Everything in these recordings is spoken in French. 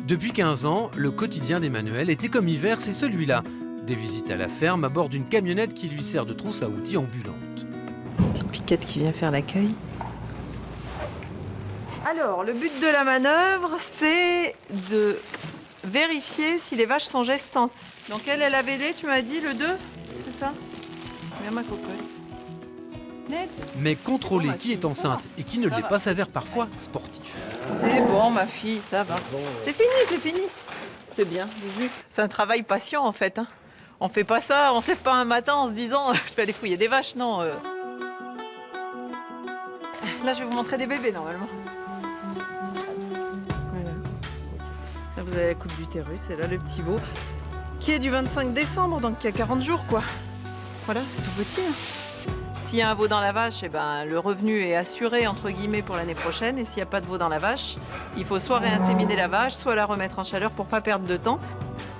Depuis 15 ans, le quotidien d'Emmanuel, été comme hiver, c'est celui-là. Des visites à la ferme à bord d'une camionnette qui lui sert de trousse à outils ambulante. Petite piquette qui vient faire l'accueil. Alors, le but de la manœuvre, c'est de vérifier si les vaches sont gestantes. Donc elle avait lait, tu m'as dit, le 2, c'est ça? Viens ma cocotte. Ned. Mais contrôler qui est enceinte et qui ne l'est pas s'avère parfois sportif. C'est bon ma fille, ça va. C'est fini, c'est fini. C'est bien, j'ai vu. C'est un travail patient en fait. Hein. On fait pas ça, on se lève pas un matin en se disant je vais aller fouiller des vaches, non. Là je vais vous montrer des bébés normalement. Voilà. Là vous avez la coupe d'utérus et là le petit veau qui est du 25 décembre, donc qui a 40 jours quoi. Voilà, c'est tout petit. Hein. S'il y a un veau dans la vache, eh ben, le revenu est assuré entre guillemets pour l'année prochaine. Et s'il n'y a pas de veau dans la vache, il faut soit réinséminer la vache, soit la remettre en chaleur pour ne pas perdre de temps.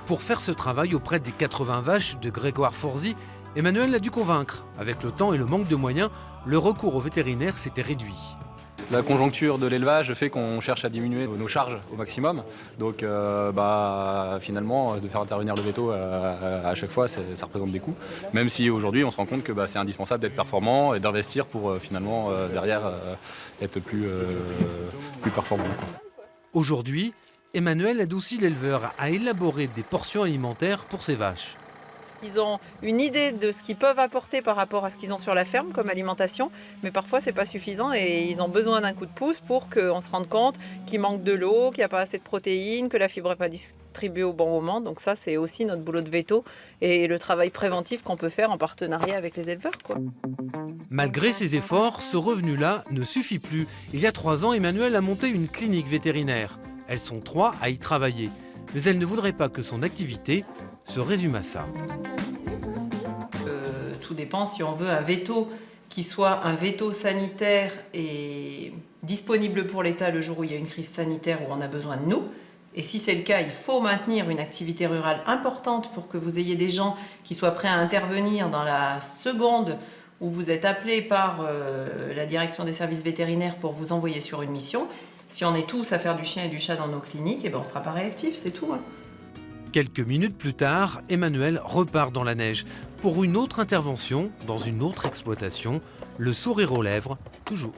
Pour faire ce travail auprès des 80 vaches de Grégoire Forzy, Emmanuel l'a dû convaincre. Avec le temps et le manque de moyens, le recours aux vétérinaires s'était réduit. La conjoncture de l'élevage fait qu'on cherche à diminuer nos charges au maximum. Donc finalement, de faire intervenir le veto à chaque fois, ça représente des coûts. Même si aujourd'hui, on se rend compte que c'est indispensable d'être performant et d'investir pour finalement derrière être plus performant. Aujourd'hui, Emmanuel aide aussi l'éleveur à élaborer des portions alimentaires pour ses vaches. Ils ont une idée de ce qu'ils peuvent apporter par rapport à ce qu'ils ont sur la ferme comme alimentation, mais parfois c'est pas suffisant et ils ont besoin d'un coup de pouce pour qu'on se rende compte qu'il manque de l'eau, qu'il n'y a pas assez de protéines, que la fibre n'est pas distribuée au bon moment. Donc ça c'est aussi notre boulot de veto et le travail préventif qu'on peut faire en partenariat avec les éleveurs, quoi. Malgré ses efforts, ce revenu-là ne suffit plus. Il y a 3 ans, Emmanuel a monté une clinique vétérinaire. Elles sont 3 à y travailler, mais elle ne voudrait pas que son activité se résume à ça. Tout dépend si on veut un veto qui soit un veto sanitaire et disponible pour l'État le jour où il y a une crise sanitaire où on a besoin de nous. Et si c'est le cas, il faut maintenir une activité rurale importante pour que vous ayez des gens qui soient prêts à intervenir dans la seconde où vous êtes appelé par la direction des services vétérinaires pour vous envoyer sur une mission. Si on est tous à faire du chien et du chat dans nos cliniques, eh ben on ne sera pas réactif, c'est tout. Hein. Quelques minutes plus tard, Emmanuel repart dans la neige pour une autre intervention dans une autre exploitation, le sourire aux lèvres, toujours.